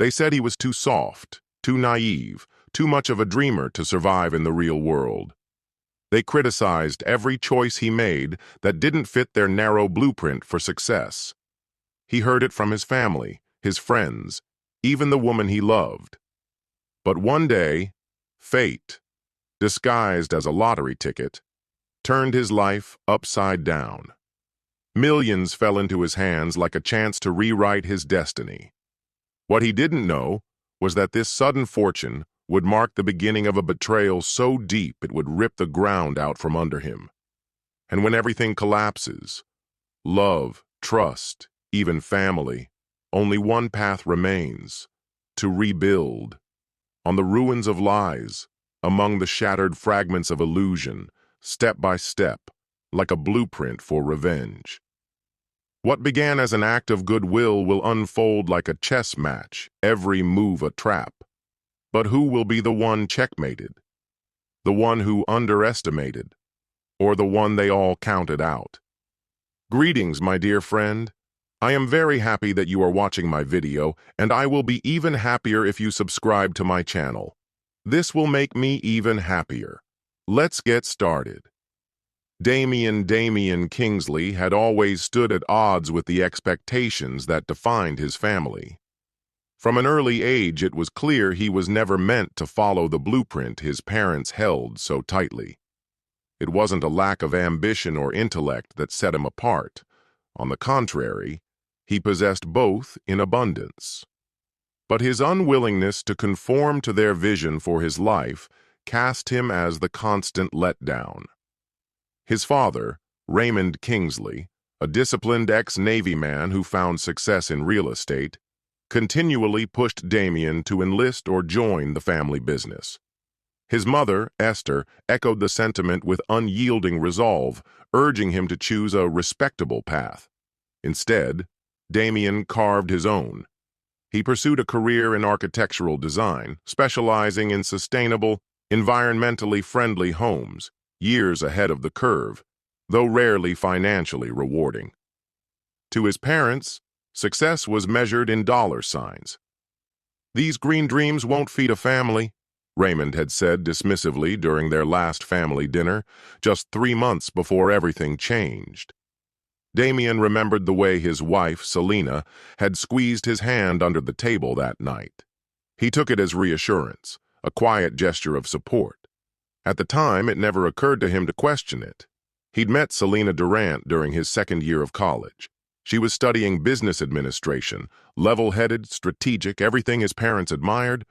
They said he was too soft, too naive, too much of a dreamer to survive in the real world. They criticized every choice he made that didn't fit their narrow blueprint for success. He heard it from his family, his friends, even the woman he loved. But one day, fate, disguised as a lottery ticket, turned his life upside down. Millions fell into his hands like a chance to rewrite his destiny. What he didn't know was that this sudden fortune would mark the beginning of a betrayal so deep it would rip the ground out from under him. And when everything collapses, love, trust, even family, only one path remains: to rebuild. On the ruins of lies, among the shattered fragments of illusion, step by step, like a blueprint for revenge. What began as an act of goodwill will unfold like a chess match, every move a trap. But who will be the one checkmated? The one who underestimated, or the one they all counted out? Greetings, my dear friend. I am very happy that you are watching my video, and I will be even happier if you subscribe to my channel. This will make me even happier. Let's get started. Damian Kingsley had always stood at odds with the expectations that defined his family. From an early age, it was clear he was never meant to follow the blueprint his parents held so tightly. It wasn't a lack of ambition or intellect that set him apart. On the contrary, he possessed both in abundance. But his unwillingness to conform to their vision for his life cast him as the constant letdown. His father, Raymond Kingsley, a disciplined ex-Navy man who found success in real estate, continually pushed Damian to enlist or join the family business. His mother, Esther, echoed the sentiment with unyielding resolve, urging him to choose a respectable path. Instead, Damian carved his own. He pursued a career in architectural design, specializing in sustainable, environmentally friendly homes, years ahead of the curve, though rarely financially rewarding. To his parents, success was measured in dollar signs. "These green dreams won't feed a family," Raymond had said dismissively during their last family dinner, just 3 months before everything changed. Damian remembered the way his wife, Selena, had squeezed his hand under the table that night. He took it as reassurance, a quiet gesture of support. At the time, it never occurred to him to question it. He'd met Selena Durant during his second year of college. She was studying business administration, level-headed, strategic, everything his parents admired,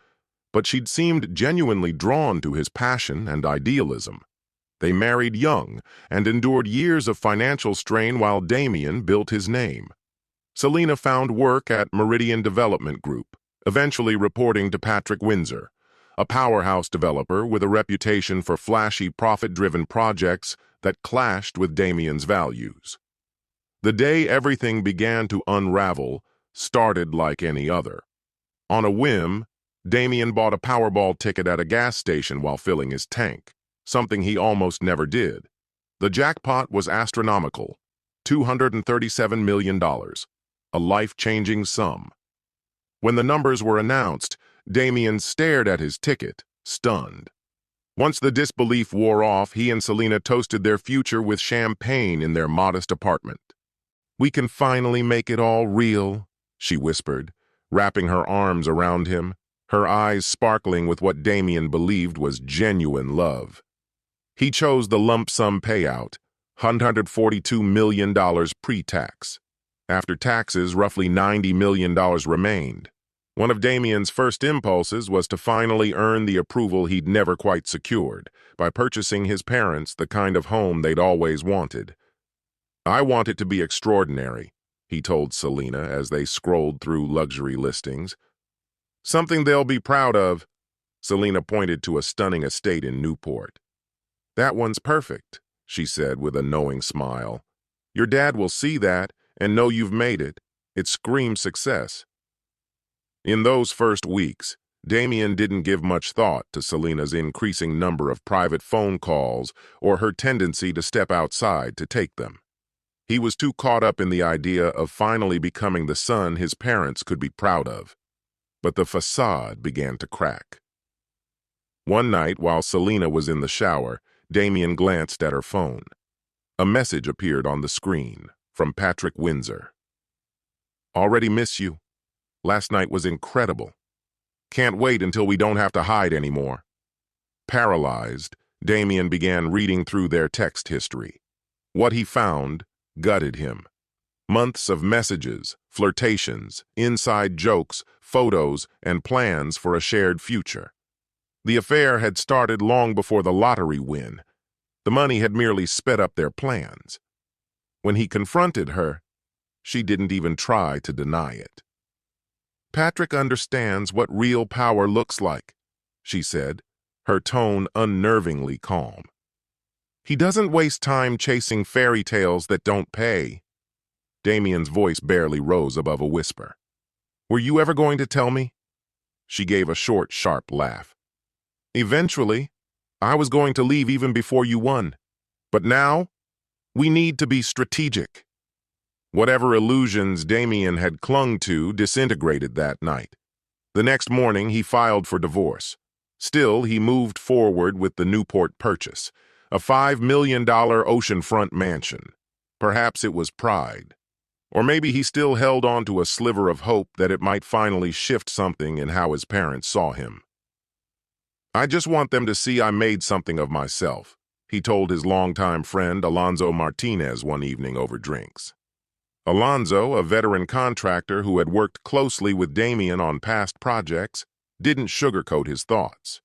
but she'd seemed genuinely drawn to his passion and idealism. They married young and endured years of financial strain while Damian built his name. Selena found work at Meridian Development Group, eventually reporting to Patrick Windsor, a powerhouse developer with a reputation for flashy, profit-driven projects that clashed with Damian's values. The day everything began to unravel started like any other. On a whim, Damian bought a Powerball ticket at a gas station while filling his tank, something he almost never did. The jackpot was astronomical, $237 million, a life-changing sum. When the numbers were announced, Damian stared at his ticket, stunned. Once the disbelief wore off, he and Selena toasted their future with champagne in their modest apartment. "We can finally make it all real," she whispered, wrapping her arms around him, her eyes sparkling with what Damian believed was genuine love. He chose the lump sum payout, $142 million pre-tax. After taxes, roughly $90 million remained. One of Damian's first impulses was to finally earn the approval he'd never quite secured, by purchasing his parents the kind of home they'd always wanted. "I want it to be extraordinary," he told Selena as they scrolled through luxury listings. "Something they'll be proud of." Selena pointed to a stunning estate in Newport. "That one's perfect," she said with a knowing smile. "Your dad will see that and know you've made it. It screams success." In those first weeks, Damian didn't give much thought to Selena's increasing number of private phone calls or her tendency to step outside to take them. He was too caught up in the idea of finally becoming the son his parents could be proud of. but the facade began to crack. One night, while Selena was in the shower, Damien glanced at her phone. A message appeared on the screen from Patrick Windsor. "Already miss you. Last night was incredible. Can't wait until we don't have to hide anymore." Paralyzed, Damien began reading through their text history. What he found gutted him. Months of messages, flirtations, inside jokes, photos, and plans for a shared future. The affair had started long before the lottery win. The money had merely sped up their plans. When he confronted her, she didn't even try to deny it. "Patrick understands what real power looks like," she said, her tone unnervingly calm. "He doesn't waste time chasing fairy tales that don't pay." Damien's voice barely rose above a whisper. "Were you ever going to tell me?" She gave a short, sharp laugh. "Eventually, I was going to leave even before you won. But now, we need to be strategic." Whatever illusions Damien had clung to disintegrated that night. The next morning, he filed for divorce. Still, he moved forward with the Newport purchase, a $5 million oceanfront mansion. Perhaps it was pride. Or maybe he still held on to a sliver of hope that it might finally shift something in how his parents saw him. "I just want them to see I made something of myself," he told his longtime friend Alonzo Martinez one evening over drinks. Alonzo, a veteran contractor who had worked closely with Damien on past projects, didn't sugarcoat his thoughts.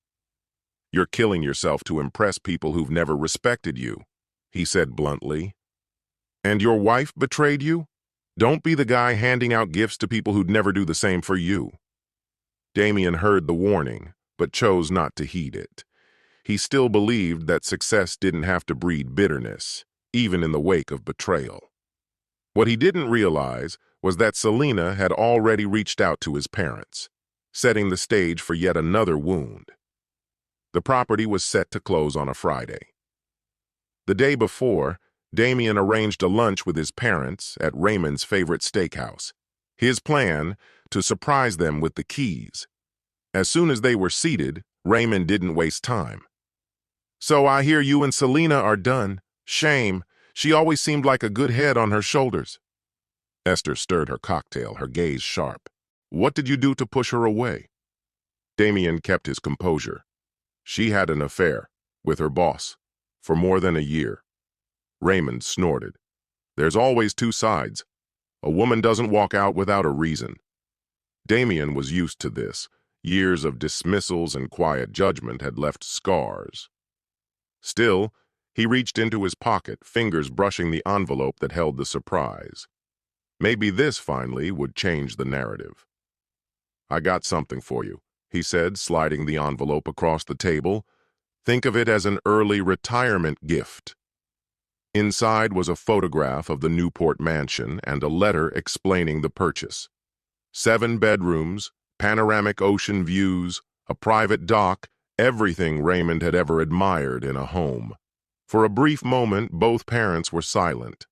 "You're killing yourself to impress people who've never respected you," he said bluntly. "And your wife betrayed you? Don't be the guy handing out gifts to people who'd never do the same for you." Damien heard the warning, but chose not to heed it. He still believed that success didn't have to breed bitterness, even in the wake of betrayal. What he didn't realize was that Selena had already reached out to his parents, setting the stage for yet another wound. The property was set to close on a Friday. The day before, Damien arranged a lunch with his parents at Raymond's favorite steakhouse. His plan, to surprise them with the keys. As soon as they were seated, Raymond didn't waste time. "So I hear you and Selena are done. Shame. She always seemed like a good head on her shoulders." Esther stirred her cocktail, her gaze sharp. "What did you do to push her away?" Damien kept his composure. "She had an affair with her boss for more than a year." Raymond snorted. "There's always two sides. A woman doesn't walk out without a reason." Damien was used to this. Years of dismissals and quiet judgment had left scars. Still, he reached into his pocket, fingers brushing the envelope that held the surprise. Maybe this, finally, would change the narrative. "I got something for you," he said, sliding the envelope across the table. "Think of it as an early retirement gift." Inside was a photograph of the Newport mansion and a letter explaining the purchase. 7 bedrooms, panoramic ocean views, a private dock, everything Raymond had ever admired in a home. For a brief moment, both parents were silent.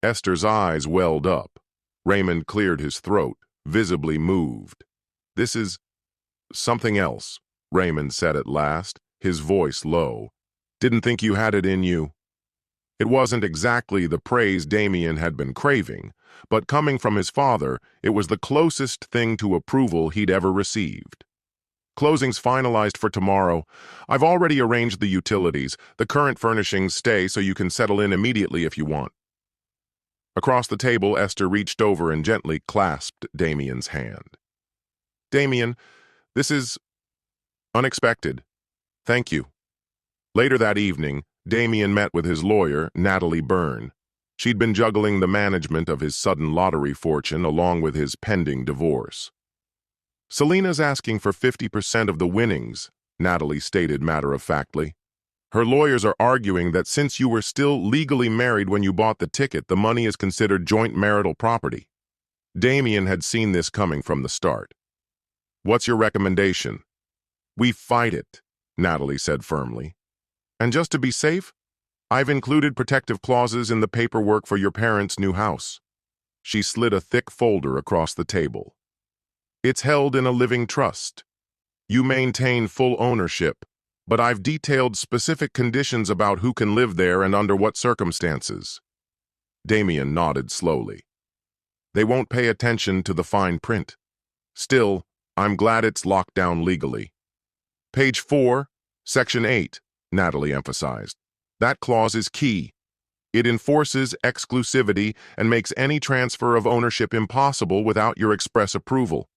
Esther's eyes welled up. Raymond cleared his throat, visibly moved. "This is something else," Raymond said at last, his voice low. "Didn't think you had it in you." It wasn't exactly the praise Damien had been craving, but coming from his father, it was the closest thing to approval he'd ever received. "Closing's finalized for tomorrow. I've already arranged the utilities. The current furnishings stay so you can settle in immediately if you want." Across the table, Esther reached over and gently clasped Damien's hand. "Damien, this is unexpected. Thank you." Later that evening, Damien met with his lawyer, Natalie Byrne. She'd been juggling the management of his sudden lottery fortune along with his pending divorce. "Selena's asking for 50% of the winnings," Natalie stated matter-of-factly. "Her lawyers are arguing that since you were still legally married when you bought the ticket, the money is considered joint marital property." Damien had seen this coming from the start. "What's your recommendation?" "We fight it," Natalie said firmly. "And just to be safe, I've included protective clauses in the paperwork for your parents' new house." She slid a thick folder across the table. It's held in a living trust. You maintain full ownership, but I've detailed specific conditions about who can live there and under what circumstances. Damien nodded slowly. They won't pay attention to the fine print. Still, I'm glad it's locked down legally. Page 4, Section 8, Natalie emphasized. That clause is key. It enforces exclusivity and makes any transfer of ownership impossible without your express approval.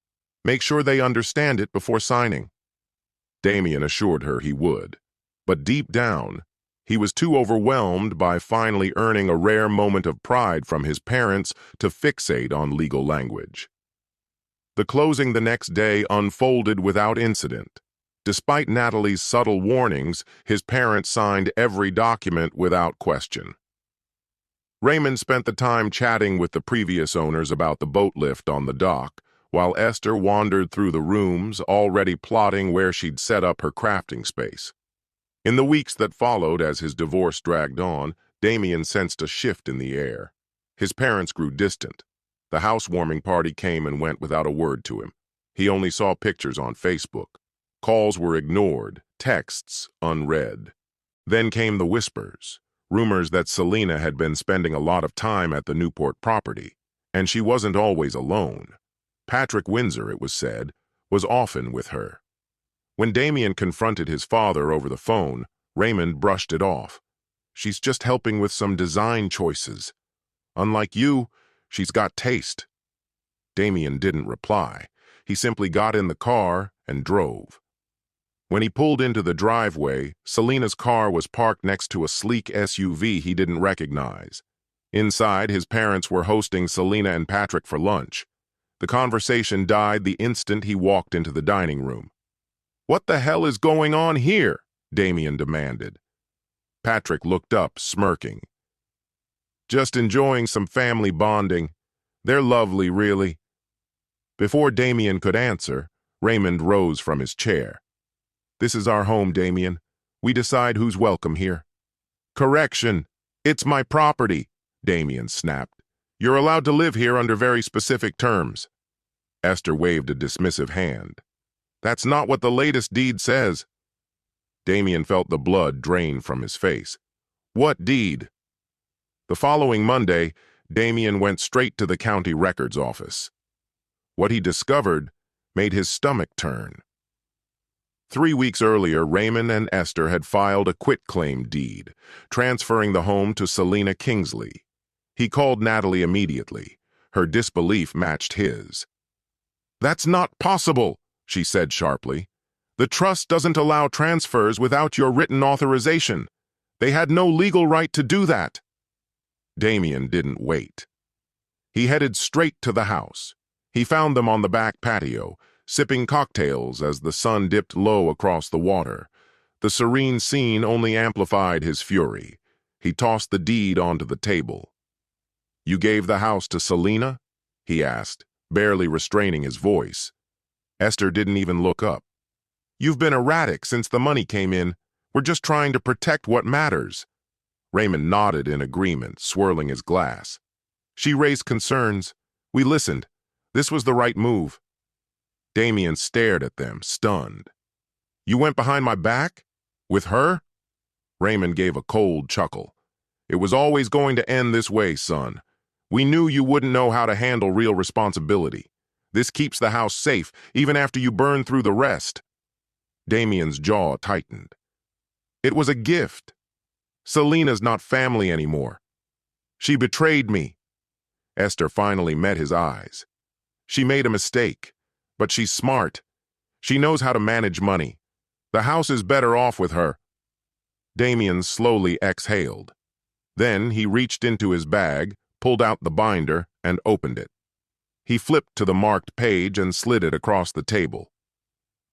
Make sure they understand it before signing. Damien assured her he would, but deep down, he was too overwhelmed by finally earning a rare moment of pride from his parents to fixate on legal language. The closing the next day unfolded without incident. Despite Natalie's subtle warnings, his parents signed every document without question. Raymond spent the time chatting with the previous owners about the boat lift on the dock, while Esther wandered through the rooms, already plotting where she'd set up her crafting space. In the weeks that followed as his divorce dragged on, Damien sensed a shift in the air. His parents grew distant. The housewarming party came and went without a word to him. He only saw pictures on Facebook. Calls were ignored, texts unread. Then came the whispers, rumors that Selena had been spending a lot of time at the Newport property, and she wasn't always alone. Patrick Windsor, it was said, was often with her. When Damien confronted his father over the phone, Raymond brushed it off. She's just helping with some design choices. Unlike you, she's got taste. Damien didn't reply. He simply got in the car and drove. When he pulled into the driveway, Selena's car was parked next to a sleek SUV he didn't recognize. Inside, his parents were hosting Selena and Patrick for lunch. The conversation died the instant he walked into the dining room. "What the hell is going on here?" Damien demanded. Patrick looked up, smirking. "Just enjoying some family bonding. They're lovely, really." Before Damien could answer, Raymond rose from his chair. "This is our home, Damien. We decide who's welcome here." "Correction. It's my property," Damien snapped. "You're allowed to live here under very specific terms." Esther waved a dismissive hand. "That's not what the latest deed says." Damien felt the blood drain from his face. "What deed?" The following Monday, Damien went straight to the county records office. What he discovered made his stomach turn. 3 weeks earlier, Raymond and Esther had filed a quitclaim deed, transferring the home to Selena Kingsley. He called Natalie immediately. Her disbelief matched his. "That's not possible," she said sharply. "The trust doesn't allow transfers without your written authorization. They had no legal right to do that." Damien didn't wait. He headed straight to the house. He found them on the back patio, sipping cocktails as the sun dipped low across the water. The serene scene only amplified his fury. He tossed the deed onto the table. "You gave the house to Selena?" he asked, barely restraining his voice. Esther didn't even look up. "You've been erratic since the money came in. We're just trying to protect what matters." Raymond nodded in agreement, swirling his glass. "She raised concerns. We listened. This was the right move." Damien stared at them, stunned. "You went behind my back? With her?" Raymond gave a cold chuckle. "It was always going to end this way, son. We knew you wouldn't know how to handle real responsibility. This keeps the house safe, even after you burn through the rest." Damien's jaw tightened. "It was a gift. Selena's not family anymore. She betrayed me." Esther finally met his eyes. "She made a mistake, but she's smart. She knows how to manage money. The house is better off with her." Damien slowly exhaled. Then he reached into his bag, pulled out the binder, and opened it. He flipped to the marked page and slid it across the table.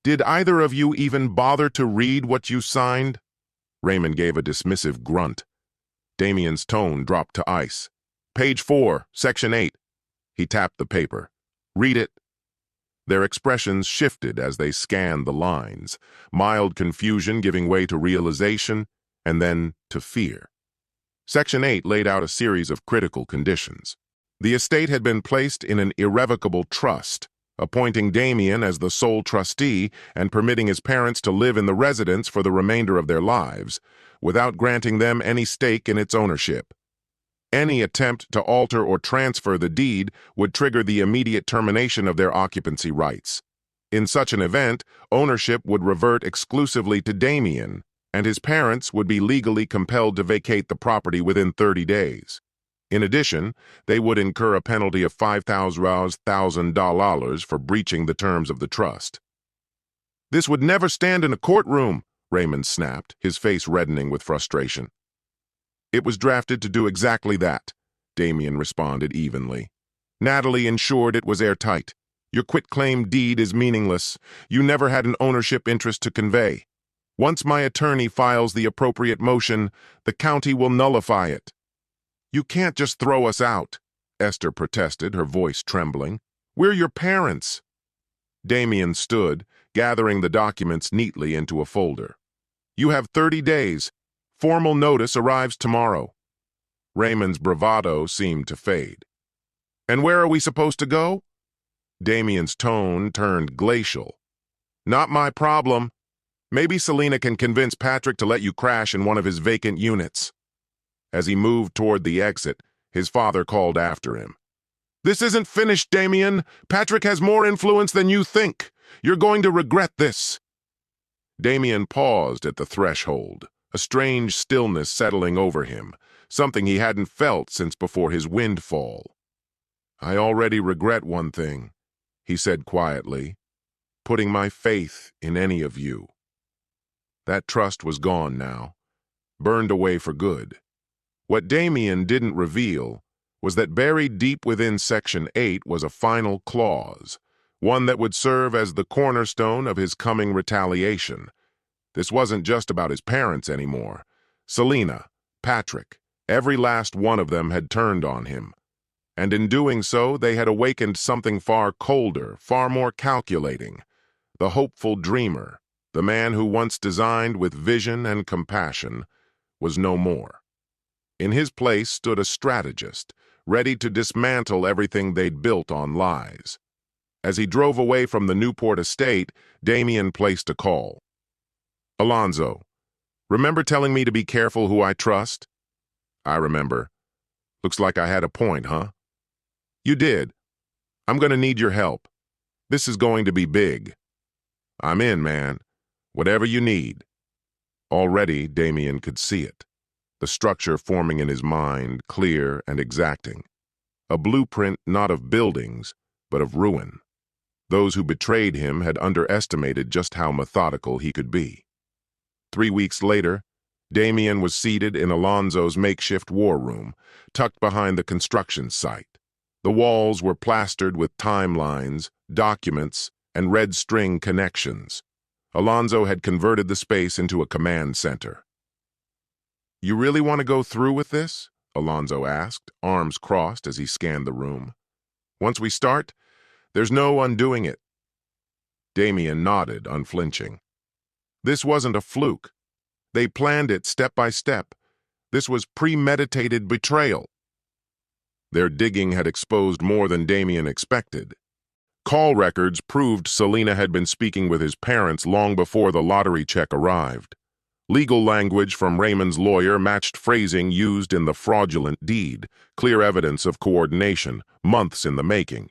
"Did either of you even bother to read what you signed?" Raymond gave a dismissive grunt. Damien's tone dropped to ice. "Page 4, Section 8. He tapped the paper. "Read it." Their expressions shifted as they scanned the lines, mild confusion giving way to realization, and then to fear. Section 8 laid out a series of critical conditions. The estate had been placed in an irrevocable trust, appointing Damien as the sole trustee and permitting his parents to live in the residence for the remainder of their lives, without granting them any stake in its ownership. Any attempt to alter or transfer the deed would trigger the immediate termination of their occupancy rights. In such an event, ownership would revert exclusively to Damien, and his parents would be legally compelled to vacate the property within 30 days. In addition, they would incur a penalty of $5,000 for breaching the terms of the trust. "This would never stand in a courtroom," Raymond snapped, his face reddening with frustration. "It was drafted to do exactly that," Damien responded evenly. "Natalie ensured it was airtight. Your quitclaim deed is meaningless. You never had an ownership interest to convey. Once my attorney files the appropriate motion, the county will nullify it." "You can't just throw us out," Esther protested, her voice trembling. "We're your parents." Damien stood, gathering the documents neatly into a folder. "You have 30 days. Formal notice arrives tomorrow." Raymond's bravado seemed to fade. "And where are we supposed to go?" Damien's tone turned glacial. "Not my problem. Maybe Selena can convince Patrick to let you crash in one of his vacant units." As he moved toward the exit, his father called after him. "This isn't finished, Damien. Patrick has more influence than you think. You're going to regret this." Damien paused at the threshold, a strange stillness settling over him, something he hadn't felt since before his windfall. "I already regret one thing," he said quietly, "putting my faith in any of you." That trust was gone now, burned away for good. What Damien didn't reveal was that buried deep within Section 8 was a final clause, one that would serve as the cornerstone of his coming retaliation. This wasn't just about his parents anymore. Selena, Patrick, every last one of them had turned on him. And in doing so, they had awakened something far colder, far more calculating. The hopeful dreamer, the man who once designed with vision and compassion, was no more. In his place stood a strategist, ready to dismantle everything they'd built on lies. As he drove away from the Newport estate, Damien placed a call. "Alonzo, remember telling me to be careful who I trust?" "I remember. Looks like I had a point, huh?" "You did. I'm going to need your help. This is going to be big." "I'm in, man. Whatever you need." Already, Damien could see it. The structure forming in his mind, clear and exacting. A blueprint not of buildings, but of ruin. Those who betrayed him had underestimated just how methodical he could be. 3 weeks later, Damien was seated in Alonzo's makeshift war room, tucked behind the construction site. The walls were plastered with timelines, documents, and red string connections. Alonzo had converted the space into a command center. "You really want to go through with this?" Alonzo asked, arms crossed as he scanned the room. "Once we start, there's no undoing it." Damien nodded, unflinching. This wasn't a fluke. They planned it step by step. This was premeditated betrayal. Their digging had exposed more than Damien expected. Call records proved Selena had been speaking with his parents long before the lottery check arrived. Legal language from Raymond's lawyer matched phrasing used in the fraudulent deed, clear evidence of coordination, months in the making.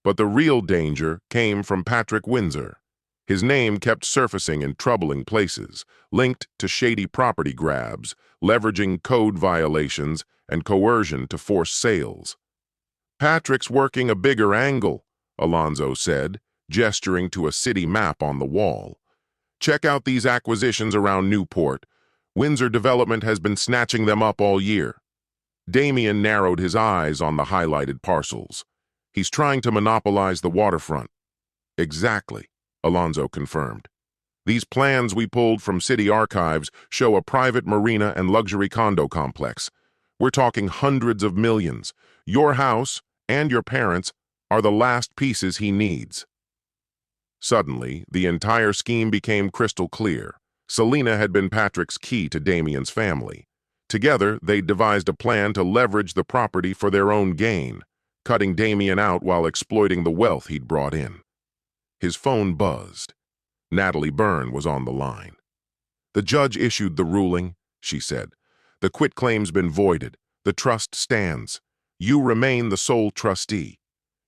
But the real danger came from Patrick Windsor. His name kept surfacing in troubling places, linked to shady property grabs, leveraging code violations, and coercion to force sales. "Patrick's working a bigger angle," Alonzo said, gesturing to a city map on the wall. "Check out these acquisitions around Newport. Windsor Development has been snatching them up all year." Damien narrowed his eyes on the highlighted parcels. "He's trying to monopolize the waterfront." "Exactly," Alonzo confirmed. "These plans we pulled from city archives show a private marina and luxury condo complex. We're talking hundreds of millions. Your house and your parents are the last pieces he needs." Suddenly, the entire scheme became crystal clear. Selena had been Patrick's key to Damien's family. Together, they devised a plan to leverage the property for their own gain. cutting Damien out while exploiting the wealth he'd brought in. His phone buzzed. Natalie Byrne was on the line. "The judge issued the ruling," she said. "The quitclaim's been voided. The trust stands. You remain the sole trustee.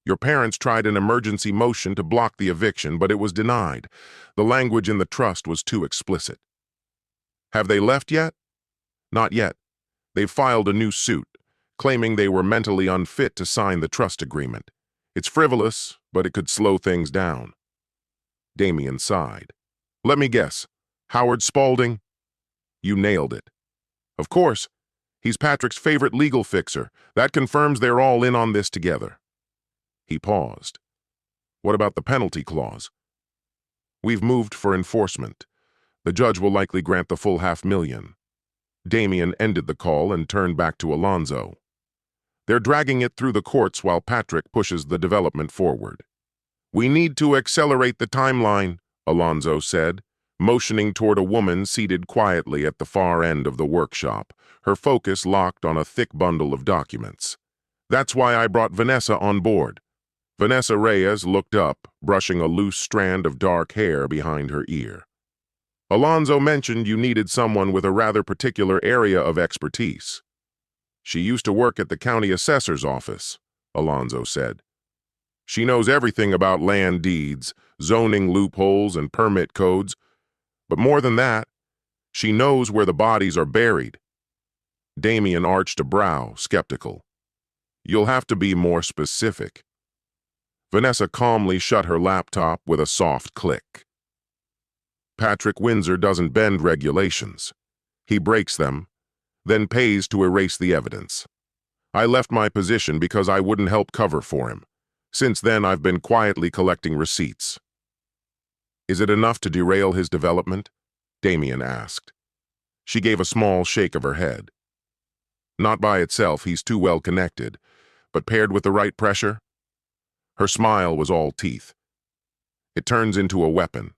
Your parents tried an emergency motion to block the eviction, but it was denied. The language in the trust was too explicit." "Have they left yet?" "Not yet. They've filed a new suit, claiming they were mentally unfit to sign the trust agreement. It's frivolous, but it could slow things down." Damien sighed. "Let me guess. Howard Spaulding?" "You nailed it." "Of course. He's Patrick's favorite legal fixer. That confirms they're all in on this together." He paused. "What about the penalty clause?" "We've moved for enforcement. The judge will likely grant the full $500,000. Damien ended the call and turned back to Alonzo. "They're dragging it through the courts while Patrick pushes the development forward." "We need to accelerate the timeline," Alonzo said, motioning toward a woman seated quietly at the far end of the workshop, her focus locked on a thick bundle of documents. "That's why I brought Vanessa on board." Vanessa Reyes looked up, brushing a loose strand of dark hair behind her ear. "Alonzo mentioned you needed someone with a rather particular area of expertise." "She used to work at the county assessor's office," Alonzo said. "She knows everything about land deeds, zoning loopholes, and permit codes. But more than that, she knows where the bodies are buried." Damien arched a brow, skeptical. "You'll have to be more specific." Vanessa calmly shut her laptop with a soft click. "Patrick Windsor doesn't bend regulations. He breaks them, then pays to erase the evidence. I left my position because I wouldn't help cover for him. Since then, I've been quietly collecting receipts." "Is it enough to derail his development?" Damien asked. She gave a small shake of her head. "Not by itself, he's too well connected, but paired with the right pressure?" Her smile was all teeth. "It turns into a weapon."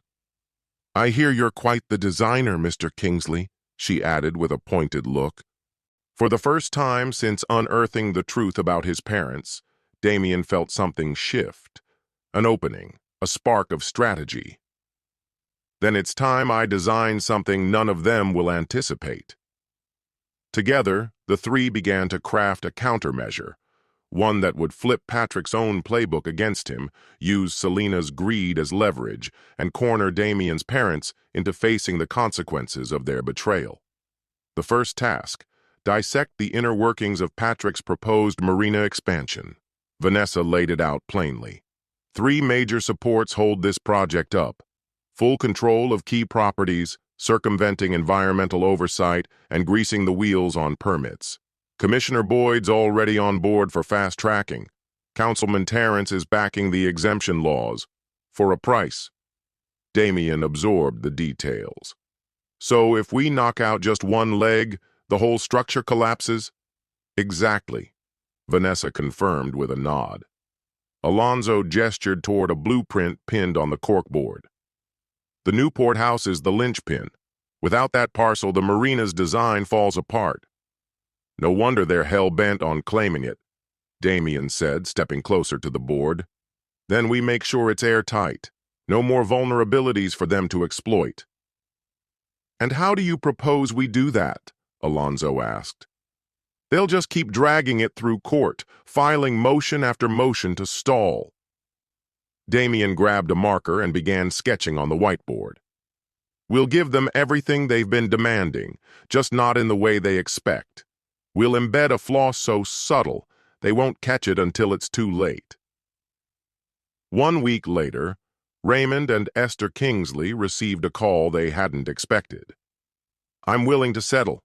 "I hear you're quite the designer, Mr. Kingsley," she added with a pointed look. For the first time since unearthing the truth about his parents, Damien felt something shift, an opening, a spark of strategy. "Then it's time I design something none of them will anticipate." Together, the three began to craft a countermeasure, one that would flip Patrick's own playbook against him, use Selena's greed as leverage, and corner Damien's parents into facing the consequences of their betrayal. The first task: dissect the inner workings of Patrick's proposed marina expansion. Vanessa laid it out plainly. 3 major supports hold this project up: full control of key properties, circumventing environmental oversight, and greasing the wheels on permits. Commissioner Boyd's already on board for fast tracking. Councilman Terrence is backing the exemption laws. For a price. Damien absorbed the details. "So if we knock out just one leg, the whole structure collapses?" "Exactly," Vanessa confirmed with a nod. Alonzo gestured toward a blueprint pinned on the corkboard. "The Newport house is the linchpin. Without that parcel, the marina's design falls apart." "No wonder they're hell-bent on claiming it," Damien said, stepping closer to the board. "Then we make sure it's airtight. No more vulnerabilities for them to exploit." "And how do you propose we do that?" Alonzo asked. "They'll just keep dragging it through court, filing motion after motion to stall." Damien grabbed a marker and began sketching on the whiteboard. "We'll give them everything they've been demanding, just not in the way they expect. We'll embed a flaw so subtle, they won't catch it until it's too late." 1 week later, Raymond and Esther Kingsley received a call they hadn't expected. "I'm willing to settle,"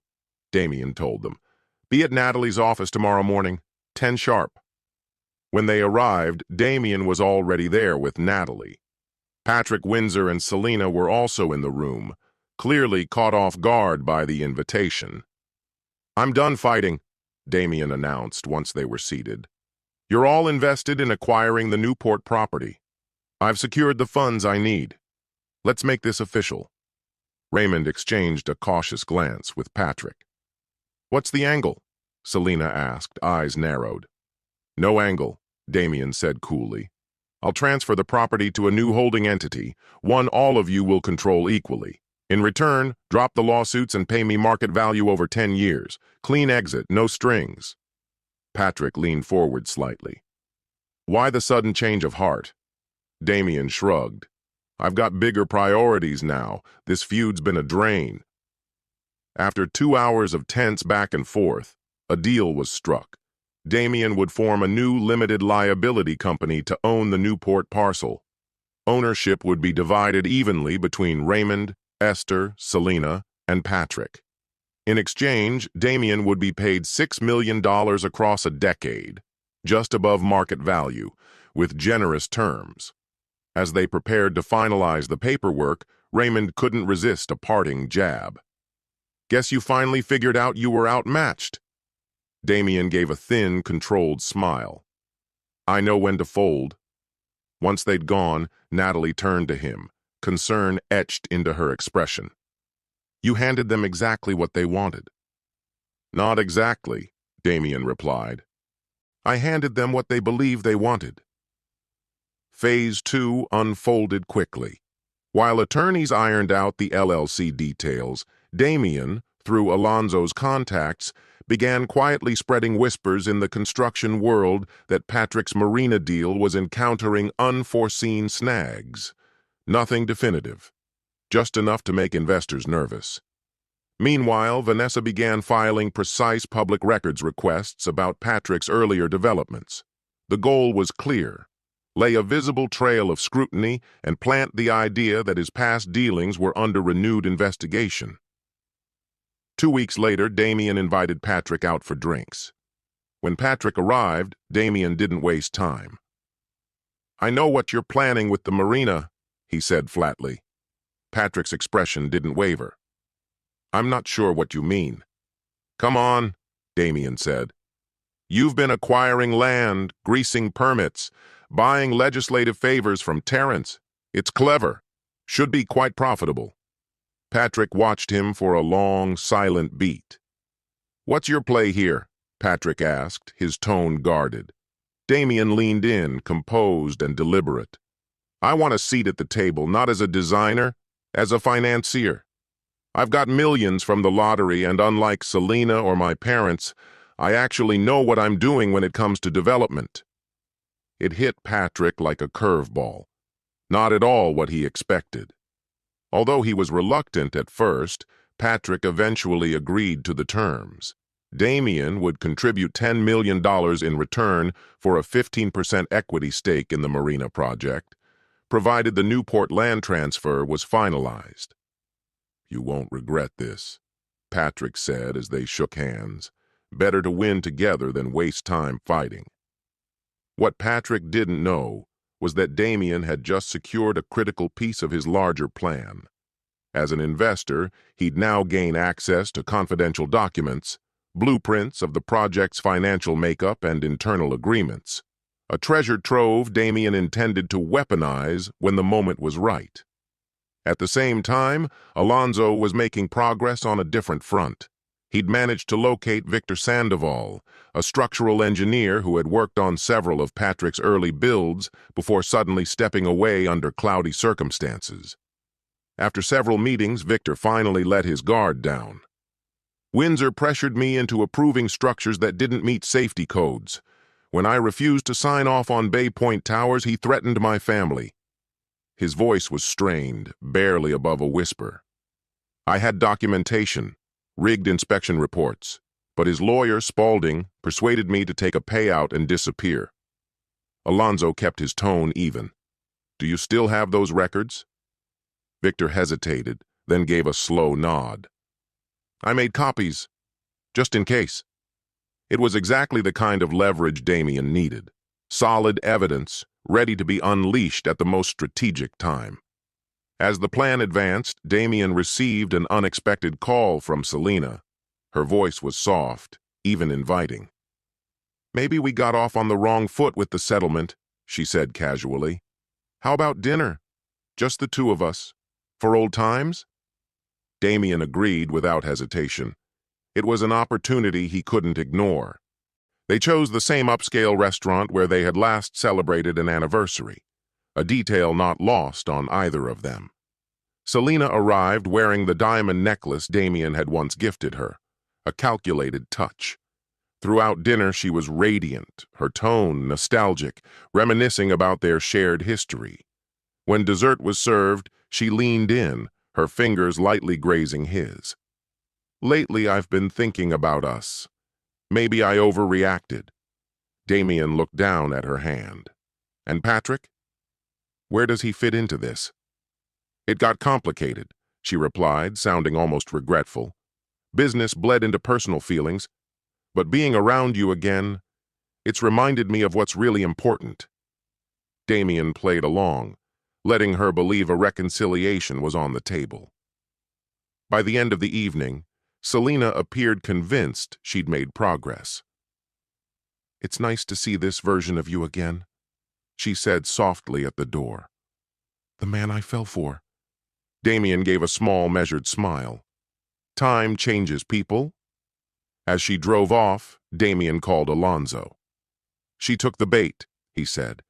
Damien told them. "Be at Natalie's office tomorrow morning, 10 sharp." When they arrived, Damien was already there with Natalie. Patrick Windsor and Selena were also in the room, clearly caught off guard by the invitation. "I'm done fighting," Damien announced once they were seated. "You're all invested in acquiring the Newport property. I've secured the funds I need. Let's make this official." Raymond exchanged a cautious glance with Patrick. "What's the angle?" Selena asked, eyes narrowed. "No angle," Damien said coolly. I'll transfer the property to a new holding entity, one all of you will control equally. In return, drop the lawsuits and pay me market value over 10 years. Clean exit, no strings. Patrick leaned forward slightly. Why the sudden change of heart? Damien shrugged. I've got bigger priorities now. This feud's been a drain. After 2 hours of tense back and forth, a deal was struck. Damien would form a new limited liability company to own the Newport parcel. Ownership would be divided evenly between Raymond, Esther, Selena, and Patrick. In exchange, Damien would be paid $6 million across a decade, just above market value, with generous terms. As they prepared to finalize the paperwork, Raymond couldn't resist a parting jab. Guess you finally figured out you were outmatched. Damien gave a thin, controlled smile. I know when to fold. Once they'd gone, Natalie turned to him, concern etched into her expression. You handed them exactly what they wanted. Not exactly, Damien replied. I handed them what they believed they wanted. Phase 2 unfolded quickly. While attorneys ironed out the LLC details, Damien, through Alonzo's contacts, began quietly spreading whispers in the construction world that Patrick's marina deal was encountering unforeseen snags. Nothing definitive, just enough to make investors nervous. Meanwhile, Vanessa began filing precise public records requests about Patrick's earlier developments. The goal was clear: lay a visible trail of scrutiny and plant the idea that his past dealings were under renewed investigation. 2 weeks later, Damien invited Patrick out for drinks. When Patrick arrived, Damien didn't waste time. I know what you're planning with the marina, he said flatly. Patrick's expression didn't waver. I'm not sure what you mean. Come on, Damien said. You've been acquiring land, greasing permits, buying legislative favors from Terrence. It's clever. Should be quite profitable. Patrick watched him for a long, silent beat. What's your play here? Patrick asked, his tone guarded. Damien leaned in, composed and deliberate. I want a seat at the table, not as a designer, as a financier. I've got millions from the lottery, and unlike Selena or my parents, I actually know what I'm doing when it comes to development. It hit Patrick like a curveball. Not at all what he expected. Although he was reluctant at first, Patrick eventually agreed to the terms. Damien would contribute $10 million in return for a 15% equity stake in the marina project, provided the Newport land transfer was finalized. You won't regret this, Patrick said as they shook hands. Better to win together than waste time fighting. What Patrick didn't know was that Damien had just secured a critical piece of his larger plan. As an investor, he'd now gain access to confidential documents, blueprints of the project's financial makeup and internal agreements. A treasure trove Damien intended to weaponize when the moment was right. At the same time, Alonzo was making progress on a different front. He'd managed to locate Victor Sandoval, a structural engineer who had worked on several of Patrick's early builds before suddenly stepping away under cloudy circumstances. After several meetings, Victor finally let his guard down. Windsor pressured me into approving structures that didn't meet safety codes. When I refused to sign off on Bay Point Towers, he threatened my family. His voice was strained, barely above a whisper. I had documentation, rigged inspection reports, but his lawyer, Spaulding, persuaded me to take a payout and disappear. Alonzo kept his tone even. Do you still have those records? Victor hesitated, then gave a slow nod. I made copies, just in case. It was exactly the kind of leverage Damien needed. Solid evidence, ready to be unleashed at the most strategic time. As the plan advanced, Damien received an unexpected call from Selena. Her voice was soft, even inviting. Maybe we got off on the wrong foot with the settlement, she said casually. How about dinner? Just the two of us. For old times? Damien agreed without hesitation. It was an opportunity he couldn't ignore. They chose the same upscale restaurant where they had last celebrated an anniversary, a detail not lost on either of them. Selena arrived wearing the diamond necklace Damien had once gifted her, a calculated touch. Throughout dinner, she was radiant, her tone nostalgic, reminiscing about their shared history. When dessert was served, she leaned in, her fingers lightly grazing his. "Lately, I've been thinking about us. Maybe I overreacted." Damien looked down at her hand. "And Patrick? Where does he fit into this?" "It got complicated," she replied, sounding almost regretful. "Business bled into personal feelings, but being around you again, it's reminded me of what's really important." Damien played along, letting her believe a reconciliation was on the table. By the end of the evening, Selena appeared convinced she'd made progress. "It's nice to see this version of you again," she said softly at the door. "The man I fell for." Damien gave a small, measured smile. "Time changes people." As she drove off, Damien called Alonzo. "She took the bait," he said.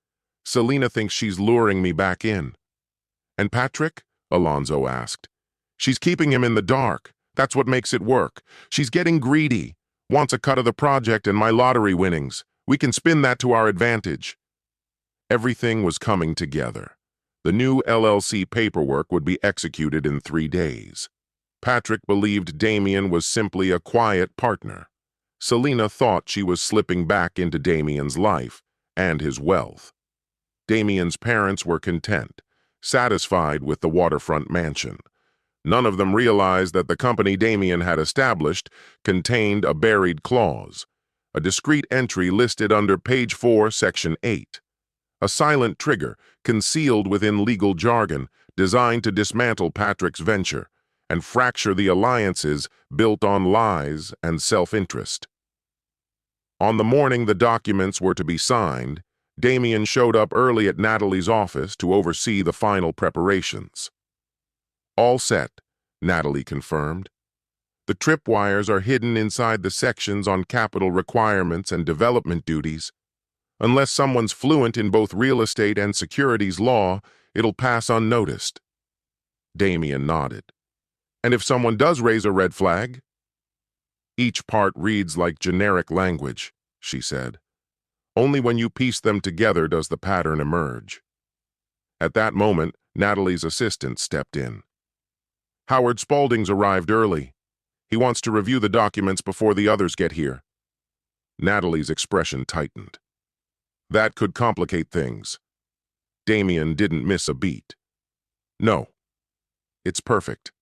"Selena thinks she's luring me back in." "And Patrick?" Alonzo asked. "She's keeping him in the dark. That's what makes it work. She's getting greedy, wants a cut of the project and my lottery winnings. We can spin that to our advantage." Everything was coming together. The new LLC paperwork would be executed in 3 days. Patrick believed Damien was simply a quiet partner. Selena thought she was slipping back into Damien's life and his wealth. Damien's parents were content, satisfied with the waterfront mansion. None of them realized that the company Damien had established contained a buried clause, a discreet entry listed under page 4, section 8. A silent trigger concealed within legal jargon designed to dismantle Patrick's venture and fracture the alliances built on lies and self-interest. On the morning the documents were to be signed, Damien showed up early at Natalie's office to oversee the final preparations. "All set," Natalie confirmed. "The tripwires are hidden inside the sections on capital requirements and development duties. Unless someone's fluent in both real estate and securities law, it'll pass unnoticed." Damien nodded. "And if someone does raise a red flag?" "Each part reads like generic language," she said. "Only when you piece them together does the pattern emerge." At that moment, Natalie's assistant stepped in. "Howard Spaulding's arrived early. He wants to review the documents before the others get here." Natalie's expression tightened. "That could complicate things." Damien didn't miss a beat. "No. It's perfect."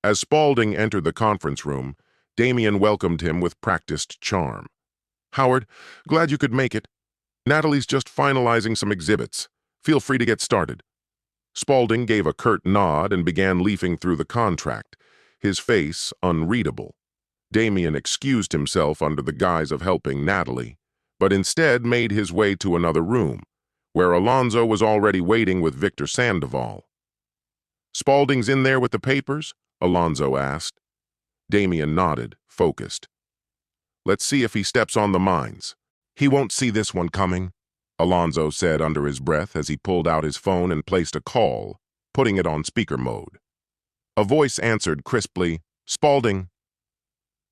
As Spaulding entered the conference room, Damien welcomed him with practiced charm. "Howard, glad you could make it. Natalie's just finalizing some exhibits. Feel free to get started." Spaulding gave a curt nod and began leafing through the contract, his face unreadable. Damien excused himself under the guise of helping Natalie, but instead made his way to another room, where Alonzo was already waiting with Victor Sandoval. "Spaulding's in there with the papers?" Alonzo asked. Damien nodded, focused. "Let's see if he steps on the mines." "He won't see this one coming," Alonzo said under his breath as he pulled out his phone and placed a call, putting it on speaker mode. A voice answered crisply, "Spaulding."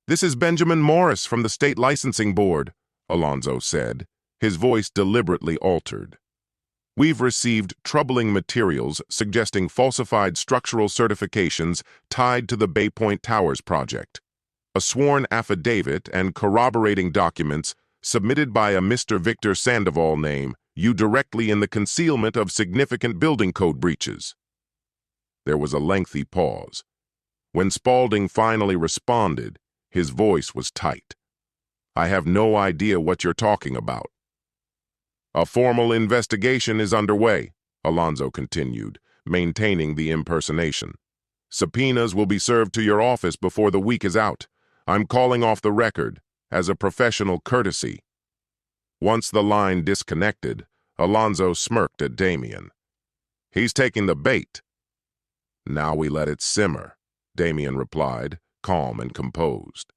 "This is Benjamin Morris from the State Licensing Board," Alonzo said, his voice deliberately altered. "We've received troubling materials suggesting falsified structural certifications tied to the Bay Point Towers project. A sworn affidavit and corroborating documents submitted by a Mr. Victor Sandoval name you directly in the concealment of significant building code breaches." There was a lengthy pause. When Spaulding finally responded, his voice was tight. "I have no idea what you're talking about." "A formal investigation is underway," Alonzo continued, maintaining the impersonation. "Subpoenas will be served to your office before the week is out. I'm calling off the record, as a professional courtesy." Once the line disconnected, Alonzo smirked at Damien. "He's taking the bait." "Now we let it simmer," Damien replied, calm and composed.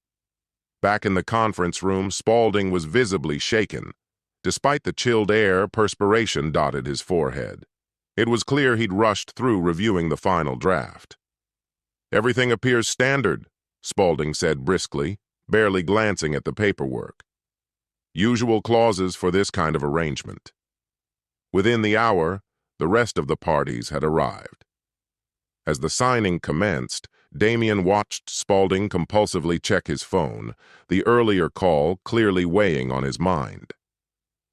Back in the conference room, Spaulding was visibly shaken. Despite the chilled air, perspiration dotted his forehead. It was clear he'd rushed through reviewing the final draft. "Everything appears standard," Spaulding said briskly, barely glancing at the paperwork. "Usual clauses for this kind of arrangement." Within the hour, the rest of the parties had arrived. As the signing commenced, Damien watched Spaulding compulsively check his phone, the earlier call clearly weighing on his mind.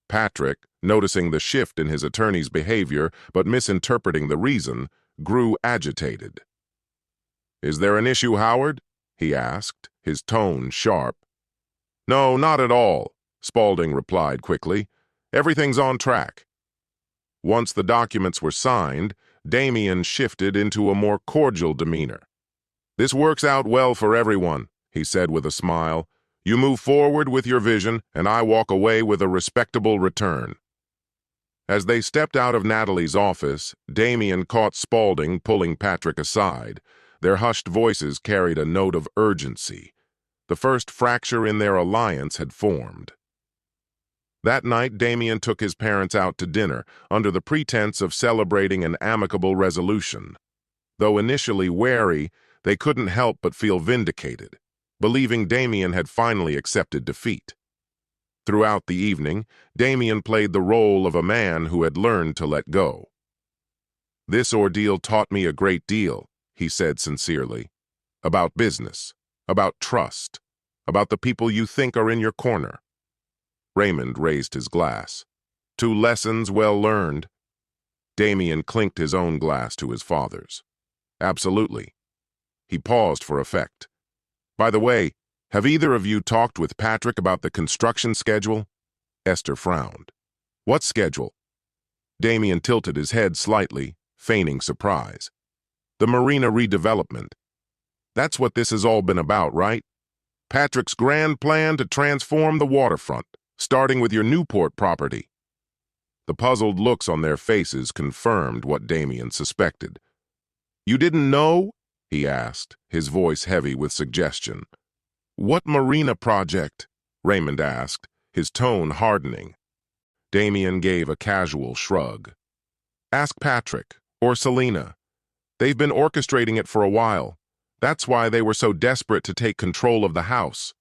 Patrick, noticing the shift in his attorney's behavior but misinterpreting the reason, grew agitated. "Is there an issue, Howard?" he asked, his tone sharp. "No, not at all," Spaulding replied quickly. "Everything's on track." Once the documents were signed, Damien shifted into a more cordial demeanor. "This works out well for everyone," he said with a smile. "You move forward with your vision, and I walk away with a respectable return." As they stepped out of Natalie's office, Damien caught Spaulding pulling Patrick aside. Their hushed voices carried a note of urgency. The first fracture in their alliance had formed. That night, Damien took his parents out to dinner under the pretense of celebrating an amicable resolution. Though initially wary, they couldn't help but feel vindicated, believing Damien had finally accepted defeat. Throughout the evening, Damien played the role of a man who had learned to let go. "This ordeal taught me a great deal," he said sincerely. "About business, about trust, about the people you think are in your corner." Raymond raised his glass. "Two lessons well learned." Damien clinked his own glass to his father's. "Absolutely." He paused for effect. "By the way, have either of you talked with Patrick about the construction schedule?" Esther frowned. "What schedule?" Damien tilted his head slightly, feigning surprise. "The marina redevelopment. That's what this has all been about, right? Patrick's grand plan to transform the waterfront, starting with your Newport property." The puzzled looks on their faces confirmed what Damien suspected. "You didn't know?" he asked, his voice heavy with suggestion. "What marina project?" Raymond asked, his tone hardening. Damien gave a casual shrug. "Ask Patrick, or Selena. They've been orchestrating it for a while. That's why they were so desperate to take control of the house."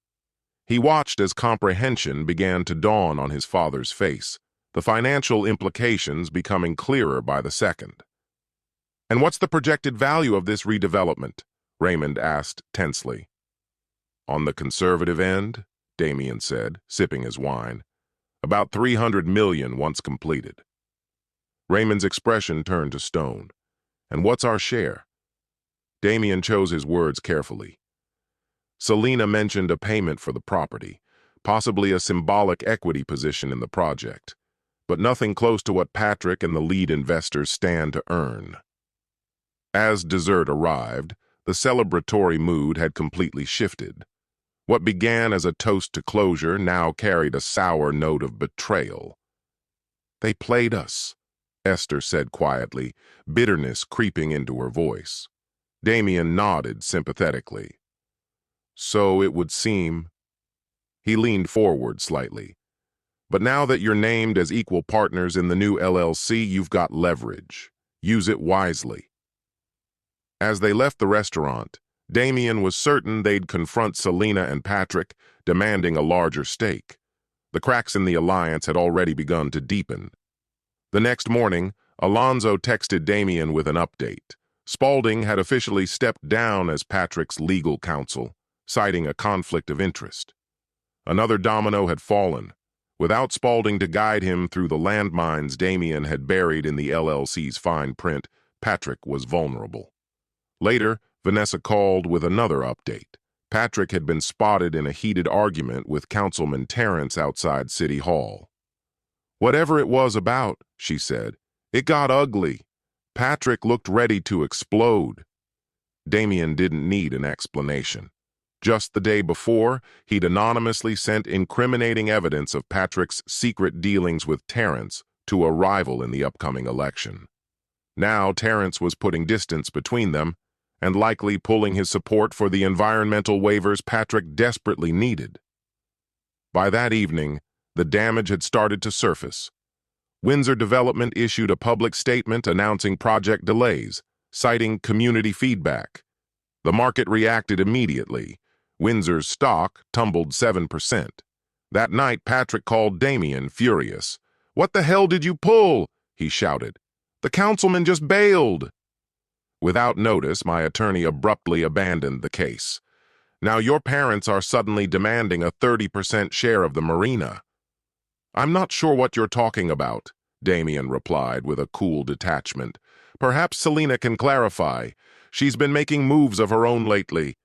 He watched as comprehension began to dawn on his father's face, the financial implications becoming clearer by the second. "And what's the projected value of this redevelopment?" Raymond asked tensely. "On the conservative end," Damien said, sipping his wine, "about $300 million once completed." Raymond's expression turned to stone. "And what's our share?" Damien chose his words carefully. "Selena mentioned a payment for the property, possibly a symbolic equity position in the project, but nothing close to what Patrick and the lead investors stand to earn." As dessert arrived, the celebratory mood had completely shifted. What began as a toast to closure now carried a sour note of betrayal. "They played us," Esther said quietly, bitterness creeping into her voice. Damien nodded sympathetically. "So it would seem." He leaned forward slightly. "But now that you're named as equal partners in the new LLC, you've got leverage. Use it wisely." As they left the restaurant, Damien was certain they'd confront Selena and Patrick, demanding a larger stake. The cracks in the alliance had already begun to deepen. The next morning, Alonzo texted Damien with an update. Spaulding had officially stepped down as Patrick's legal counsel, citing a conflict of interest. Another domino had fallen. Without Spaulding to guide him through the landmines Damien had buried in the LLC's fine print, Patrick was vulnerable. Later, Vanessa called with another update. Patrick had been spotted in a heated argument with Councilman Terrence outside City Hall. "Whatever it was about," she said, "it got ugly. Patrick looked ready to explode." Damien didn't need an explanation. Just the day before, he'd anonymously sent incriminating evidence of Patrick's secret dealings with Terrence to a rival in the upcoming election. Now Terrence was putting distance between them, and likely pulling his support for the environmental waivers Patrick desperately needed. By that evening, the damage had started to surface. Windsor Development issued a public statement announcing project delays, citing community feedback. The market reacted immediately. Windsor's stock tumbled 7%. That night, Patrick called Damien, furious. "What the hell did you pull?" he shouted. "The councilman just bailed." Without notice, my attorney abruptly abandoned the case. "Now your parents are suddenly demanding a 30% share of the marina." "I'm not sure what you're talking about," Damien replied with a cool detachment. "Perhaps Selina can clarify. She's been making moves of her own lately."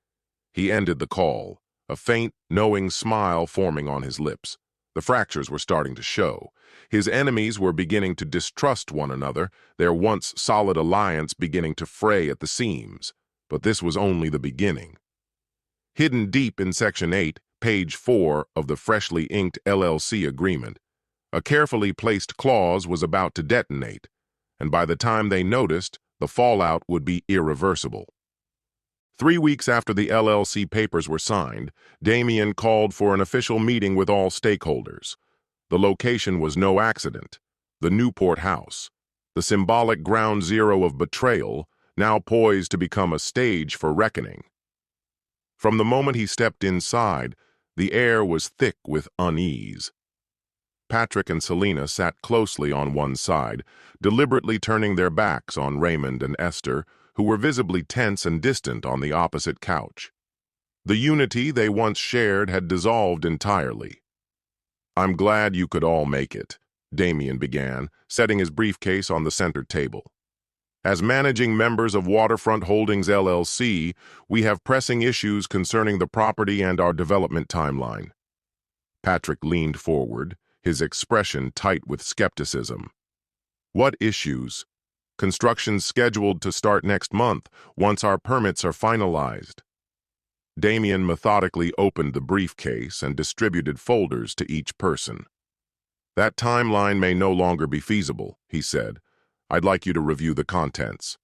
He ended the call, a faint, knowing smile forming on his lips. The fractures were starting to show. His enemies were beginning to distrust one another, their once solid alliance beginning to fray at the seams. But this was only the beginning. Hidden deep in Section 8, page 4 of the freshly inked LLC agreement, a carefully placed clause was about to detonate, and by the time they noticed, the fallout would be irreversible. 3 weeks after the LLC papers were signed, Damien called for an official meeting with all stakeholders. The location was no accident. The Newport House, the symbolic ground zero of betrayal, now poised to become a stage for reckoning. From the moment he stepped inside, the air was thick with unease. Patrick and Selina sat closely on one side, deliberately turning their backs on Raymond and Esther, who were visibly tense and distant on the opposite couch. The unity they once shared had dissolved entirely. "I'm glad you could all make it," Damien began, setting his briefcase on the center table. "As managing members of Waterfront Holdings LLC, we have pressing issues concerning the property and our development timeline." Patrick leaned forward, his expression tight with skepticism. "What issues?" "Construction's scheduled to start next month, once our permits are finalized." Damien methodically opened the briefcase and distributed folders to each person. "That timeline may no longer be feasible," he said. "I'd like you to review the contents."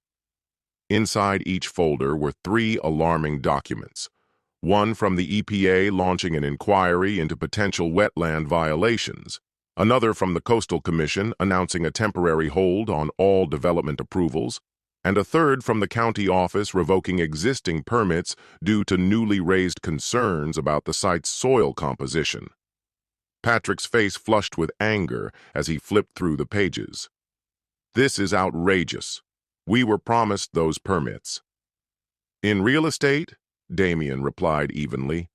Inside each folder were 3 alarming documents. One from the EPA launching an inquiry into potential wetland violations. Another from the Coastal Commission announcing a temporary hold on all development approvals. And a third from the county office revoking existing permits due to newly raised concerns about the site's soil composition. Patrick's face flushed with anger as he flipped through the pages. "This is outrageous. We were promised those permits." "In real estate," Damien replied evenly,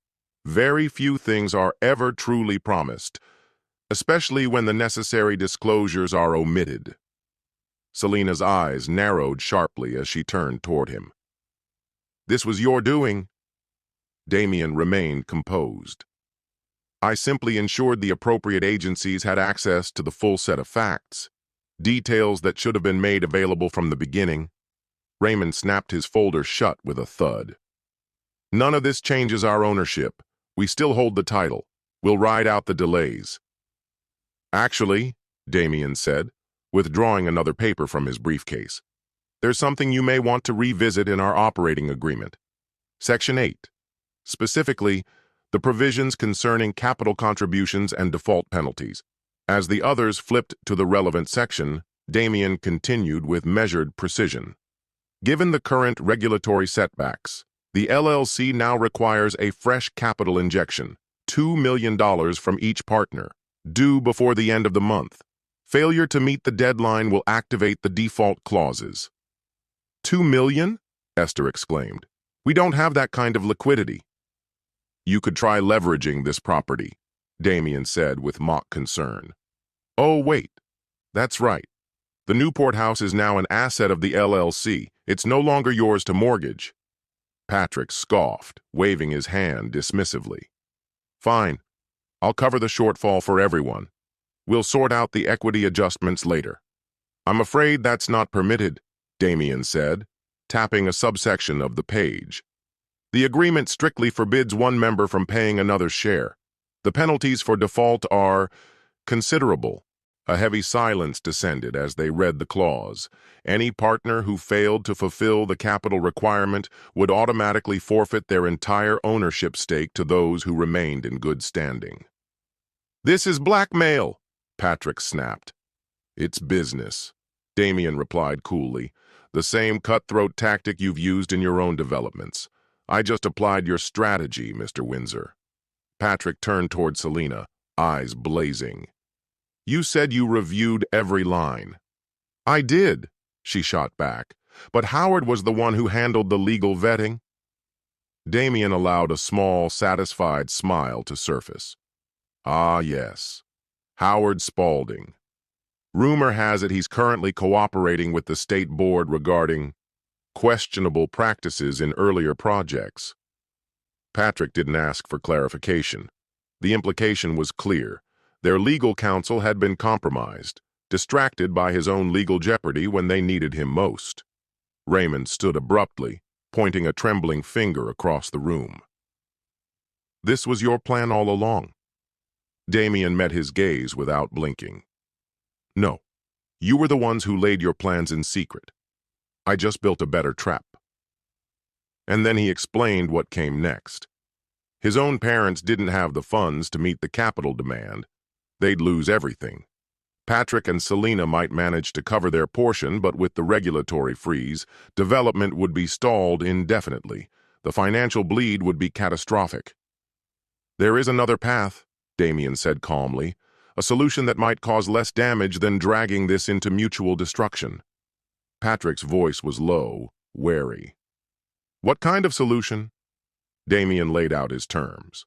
"very few things are ever truly promised, especially when the necessary disclosures are omitted." Selina's eyes narrowed sharply as she turned toward him. "This was your doing." Damien remained composed. "I simply ensured the appropriate agencies had access to the full set of facts, details that should have been made available from the beginning." Raymond snapped his folder shut with a thud. "None of this changes our ownership. We still hold the title. We'll ride out the delays." "Actually," Damien said, withdrawing another paper from his briefcase, "there's something you may want to revisit in our operating agreement. Section 8. Specifically, the provisions concerning capital contributions and default penalties." As the others flipped to the relevant section, Damien continued with measured precision. "Given the current regulatory setbacks, the LLC now requires a fresh capital injection, $2 million from each partner, due before the end of the month. Failure to meet the deadline will activate the default clauses." "$2 million?" Esther exclaimed. "We don't have that kind of liquidity." "You could try leveraging this property," Damien said with mock concern. "Oh, wait. That's right. The Newport House is now an asset of the LLC. It's no longer yours to mortgage." Patrick scoffed, waving his hand dismissively. "Fine. I'll cover the shortfall for everyone. We'll sort out the equity adjustments later." "I'm afraid that's not permitted," Damien said, tapping a subsection of the page. "The agreement strictly forbids one member from paying another's share. The penalties for default are considerable." A heavy silence descended as they read the clause. Any partner who failed to fulfill the capital requirement would automatically forfeit their entire ownership stake to those who remained in good standing. "This is blackmail," Patrick snapped. "It's business," Damien replied coolly. "The same cutthroat tactic you've used in your own developments. I just applied your strategy, Mr. Windsor." Patrick turned toward Selina, eyes blazing. "You said you reviewed every line." "I did," she shot back. "But Howard was the one who handled the legal vetting." Damien allowed a small, satisfied smile to surface. "Ah, yes. Howard Spaulding. Rumor has it he's currently cooperating with the state board regarding questionable practices in earlier projects." Patrick didn't ask for clarification. The implication was clear. Their legal counsel had been compromised, distracted by his own legal jeopardy when they needed him most. Raymond stood abruptly, pointing a trembling finger across the room. "This was your plan all along?" Damien met his gaze without blinking. "No. You were the ones who laid your plans in secret. I just built a better trap." And then he explained what came next. His own parents didn't have the funds to meet the capital demand. They'd lose everything. Patrick and Selina might manage to cover their portion, but with the regulatory freeze, development would be stalled indefinitely. The financial bleed would be catastrophic. "There is another path," Damien said calmly, "a solution that might cause less damage than dragging this into mutual destruction." Patrick's voice was low, wary. "What kind of solution?" Damien laid out his terms.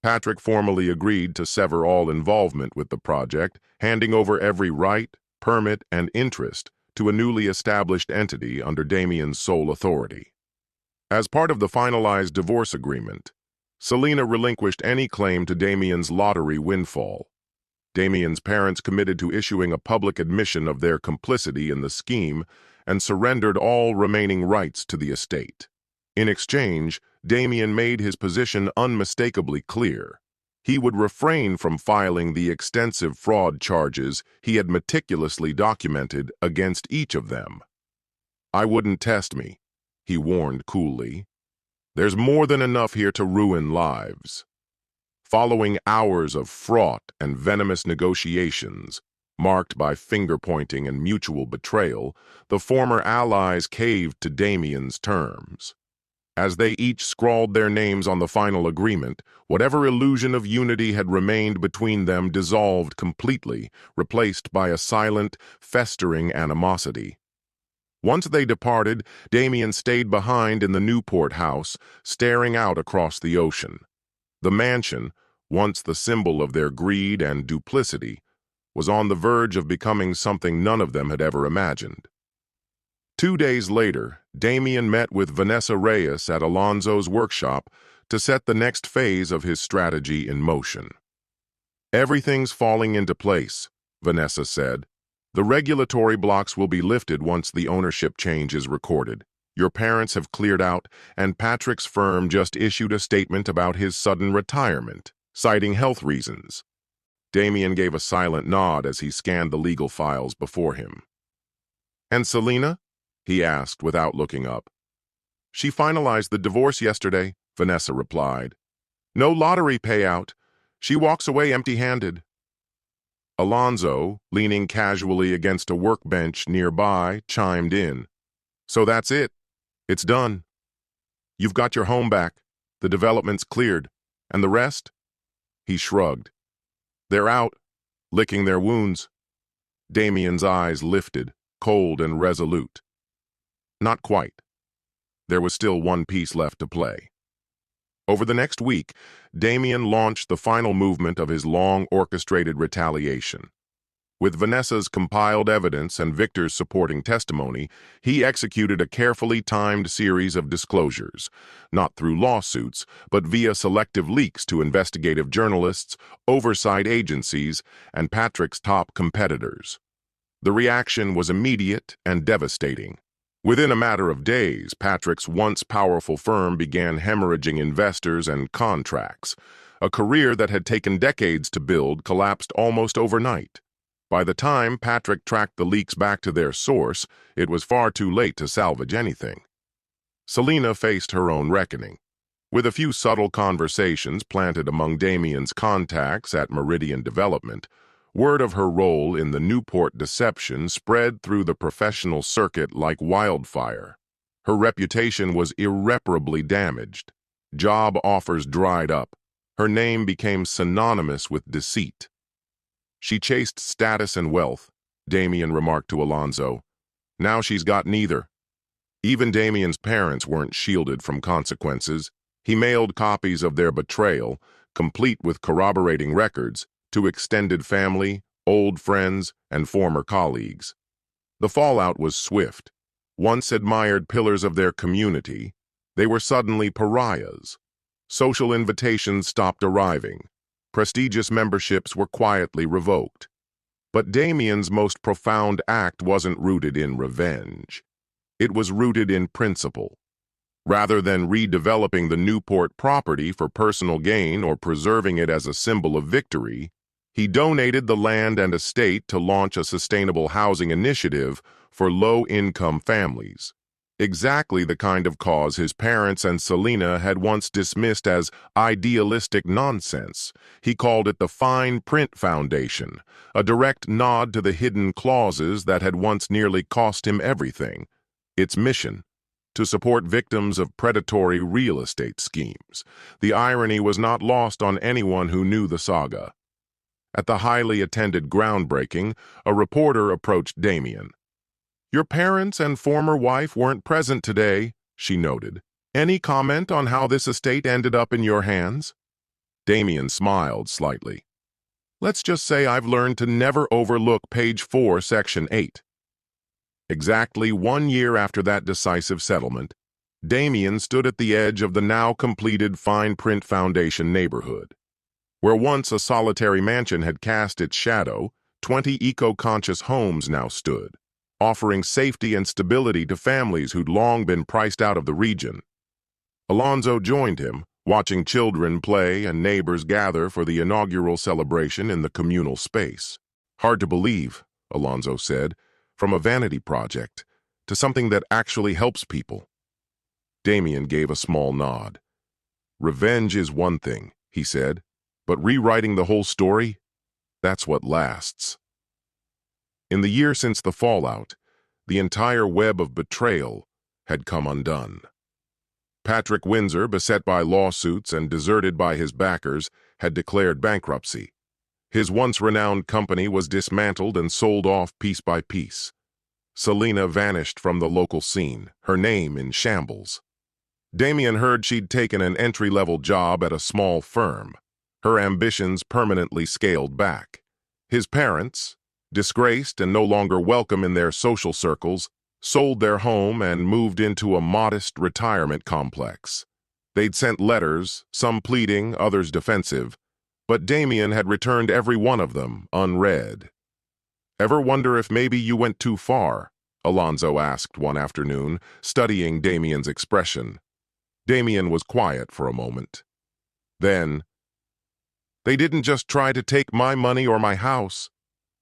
Patrick formally agreed to sever all involvement with the project, handing over every right, permit, and interest to a newly established entity under Damien's sole authority. As part of the finalized divorce agreement, Selina relinquished any claim to Damien's lottery windfall. Damien's parents committed to issuing a public admission of their complicity in the scheme and surrendered all remaining rights to the estate. In exchange, Damien made his position unmistakably clear. He would refrain from filing the extensive fraud charges he had meticulously documented against each of them. "I wouldn't test me," he warned coolly. "There's more than enough here to ruin lives." Following hours of fraught and venomous negotiations, marked by finger-pointing and mutual betrayal, the former allies caved to Damien's terms. As they each scrawled their names on the final agreement, whatever illusion of unity had remained between them dissolved completely, replaced by a silent, festering animosity. Once they departed, Damien stayed behind in the Newport house, staring out across the ocean. The mansion, once the symbol of their greed and duplicity, was on the verge of becoming something none of them had ever imagined. 2 days later, Damien met with Vanessa Reyes at Alonzo's workshop to set the next phase of his strategy in motion. "Everything's falling into place," Vanessa said. "The regulatory blocks will be lifted once the ownership change is recorded. Your parents have cleared out, and Patrick's firm just issued a statement about his sudden retirement, citing health reasons." Damien gave a silent nod as he scanned the legal files before him. "And Selina?" he asked without looking up. "She finalized the divorce yesterday," Vanessa replied. "No lottery payout. She walks away empty-handed." Alonzo, leaning casually against a workbench nearby, chimed in. "So that's it. It's done. You've got your home back, the development's cleared, and the rest?" He shrugged. "They're out, licking their wounds." Damien's eyes lifted, cold and resolute. Not quite. There was still one piece left to play. Over the next week, Damien launched the final movement of his long-orchestrated retaliation. With Vanessa's compiled evidence and Victor's supporting testimony, he executed a carefully timed series of disclosures, not through lawsuits, but via selective leaks to investigative journalists, oversight agencies, and Patrick's top competitors. The reaction was immediate and devastating. Within a matter of days, Patrick's once powerful firm began hemorrhaging investors and contracts. A career that had taken decades to build collapsed almost overnight. By the time Patrick tracked the leaks back to their source, it was far too late to salvage anything. Selena faced her own reckoning. With a few subtle conversations planted among Damien's contacts at Meridian Development, word of her role in the Newport deception spread through the professional circuit like wildfire. Her reputation was irreparably damaged. Job offers dried up. Her name became synonymous with deceit. She chased status and wealth, Damien remarked to Alonzo. Now she's got neither. Even Damien's parents weren't shielded from consequences. He mailed copies of their betrayal, complete with corroborating records, to extended family, old friends, and former colleagues. The fallout was swift. Once admired pillars of their community, they were suddenly pariahs. Social invitations stopped arriving. Prestigious memberships were quietly revoked. But Damien's most profound act wasn't rooted in revenge. It was rooted in principle. Rather than redeveloping the Newport property for personal gain or preserving it as a symbol of victory, he donated the land and estate to launch a sustainable housing initiative for low-income families. Exactly the kind of cause his parents and Selena had once dismissed as idealistic nonsense. He called it the Fine Print Foundation, a direct nod to the hidden clauses that had once nearly cost him everything. Its mission: to support victims of predatory real estate schemes. The irony was not lost on anyone who knew the saga. At the highly attended groundbreaking, a reporter approached Damien. "Your parents and former wife weren't present today," she noted. "Any comment on how this estate ended up in your hands?" Damien smiled slightly. "Let's just say I've learned to never overlook page 4, section 8. Exactly 1 year after that decisive settlement, Damien stood at the edge of the now completed Fine Print Foundation neighborhood. Where once a solitary mansion had cast its shadow, 20 eco-conscious homes now stood, offering safety and stability to families who'd long been priced out of the region. Alonzo joined him, watching children play and neighbors gather for the inaugural celebration in the communal space. "Hard to believe," Alonzo said, "from a vanity project to something that actually helps people." Damien gave a small nod. "Revenge is one thing," he said, "but rewriting the whole story, that's what lasts." In the year since the fallout, the entire web of betrayal had come undone. Patrick Windsor, beset by lawsuits and deserted by his backers, had declared bankruptcy. His once renowned company was dismantled and sold off piece by piece. Selena vanished from the local scene, her name in shambles. Damien heard she'd taken an entry-level job at a small firm, her ambitions permanently scaled back. His parents, disgraced and no longer welcome in their social circles, sold their home and moved into a modest retirement complex. They'd sent letters, some pleading, others defensive, but Damien had returned every one of them unread. "Ever wonder if maybe you went too far?" Alonzo asked one afternoon, studying Damien's expression. Damien was quiet for a moment. Then, "They didn't just try to take my money or my house.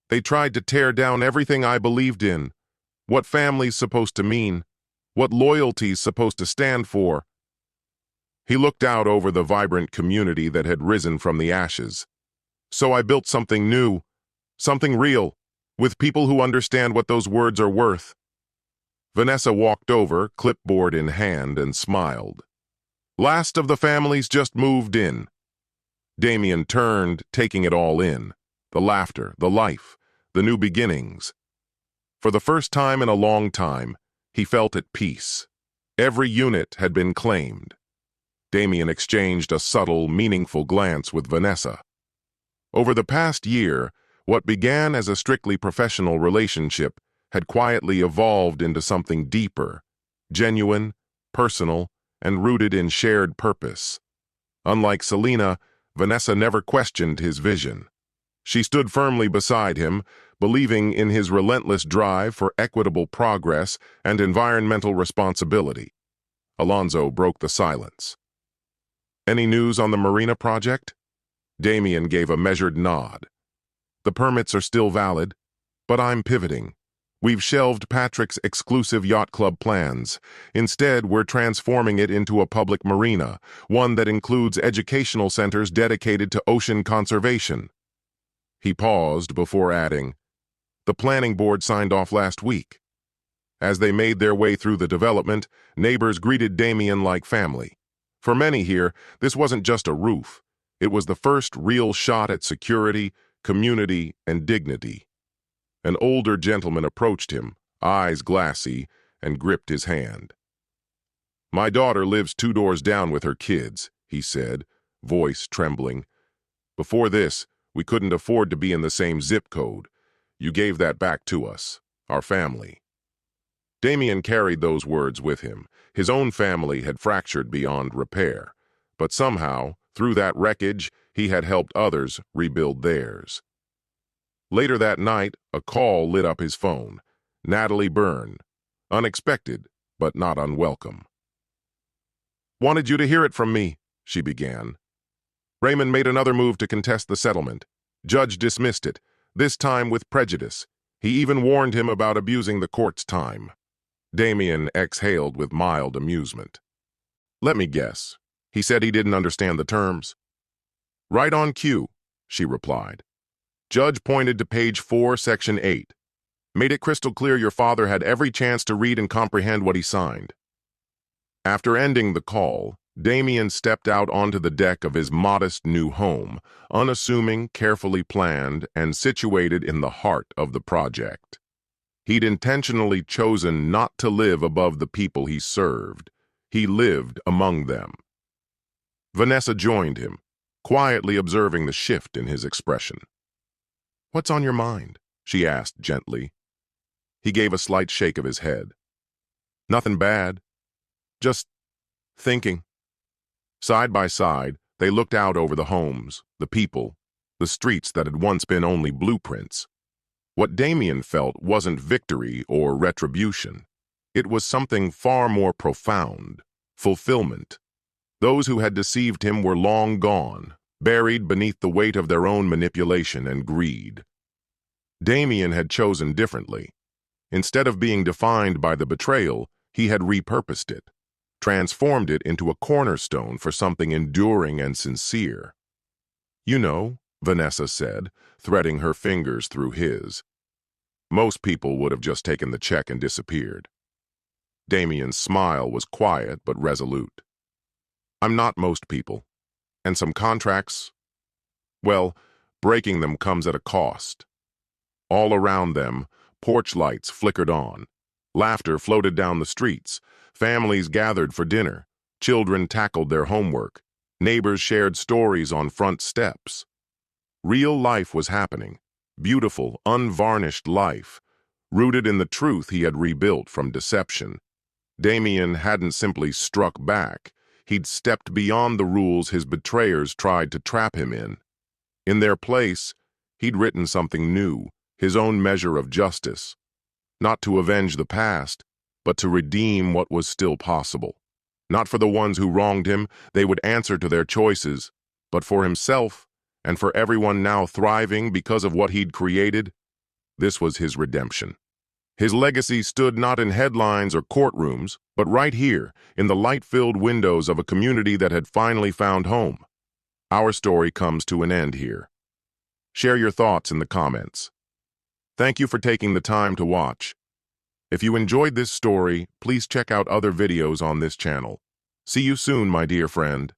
They tried to tear down everything I believed in. What family's supposed to mean, what loyalty's supposed to stand for." He looked out over the vibrant community that had risen from the ashes. "So I built something new, something real, with people who understand what those words are worth." Vanessa walked over, clipboard in hand, and smiled. "Last of the families just moved in." Damien turned, taking it all in. The laughter, the life, the new beginnings. For the first time in a long time, he felt at peace. Every unit had been claimed. Damien exchanged a subtle, meaningful glance with Vanessa. Over the past year, what began as a strictly professional relationship had quietly evolved into something deeper, genuine, personal, and rooted in shared purpose. Unlike Selena, Vanessa never questioned his vision. She stood firmly beside him, believing in his relentless drive for equitable progress and environmental responsibility. Alonzo broke the silence. "Any news on the marina project?" Damien gave a measured nod. The permits are still valid, but I'm pivoting. We've shelved Patrick's exclusive yacht club plans. Instead, we're transforming it into a public marina, one that includes educational centers dedicated to ocean conservation. He paused before adding, "The planning board signed off last week." As they made their way through the development, neighbors greeted Damien like family. For many here, this wasn't just a roof. It was the first real shot at security, community, and dignity. An older gentleman approached him, eyes glassy, and gripped his hand. "My daughter lives 2 doors down with her kids," he said, voice trembling. "Before this, we couldn't afford to be in the same zip code. You gave that back to us, our family." Damien carried those words with him. His own family had fractured beyond repair, but somehow, through that wreckage, he had helped others rebuild theirs. Later that night, a call lit up his phone. Natalie Byrne. Unexpected, but not unwelcome. "Wanted you to hear it from me," she began. "Raymond made another move to contest the settlement. Judge dismissed it, this time with prejudice. He even warned him about abusing the court's time." Damien exhaled with mild amusement. "Let me guess. He said he didn't understand the terms." "Right on cue," she replied. "Judge pointed to page 4, section 8. Made it crystal clear your father had every chance to read and comprehend what he signed." After ending the call, Damien stepped out onto the deck of his modest new home, unassuming, carefully planned, and situated in the heart of the project. He'd intentionally chosen not to live above the people he served. He lived among them. Vanessa joined him, quietly observing the shift in his expression. "What's on your mind?" she asked gently. He gave a slight shake of his head. "Nothing bad. Just thinking." Side by side, they looked out over the homes, the people, the streets that had once been only blueprints. What Damien felt wasn't victory or retribution. It was something far more profound, fulfillment. Those who had deceived him were long gone, buried beneath the weight of their own manipulation and greed. Damien had chosen differently. Instead of being defined by the betrayal, he had repurposed it, transformed it into a cornerstone for something enduring and sincere. "You know," Vanessa said, threading her fingers through his. "Most people would have just taken the check and disappeared." Damien's smile was quiet but resolute. "I'm not most people. And some contracts, well, breaking them comes at a cost." All around them, porch lights flickered on. Laughter floated down the streets. Families gathered for dinner. Children tackled their homework. Neighbors shared stories on front steps. Real life was happening. Beautiful, unvarnished life, rooted in the truth he had rebuilt from deception. Damien hadn't simply struck back. He'd stepped beyond the rules his betrayers tried to trap him in. In their place, he'd written something new, his own measure of justice. Not to avenge the past, but to redeem what was still possible. Not for the ones who wronged him, they would answer to their choices, but for himself, and for everyone now thriving because of what he'd created. This was his redemption. His legacy stood not in headlines or courtrooms, but right here, in the light-filled windows of a community that had finally found home. Our story comes to an end here. Share your thoughts in the comments. Thank you for taking the time to watch. If you enjoyed this story, please check out other videos on this channel. See you soon, my dear friend.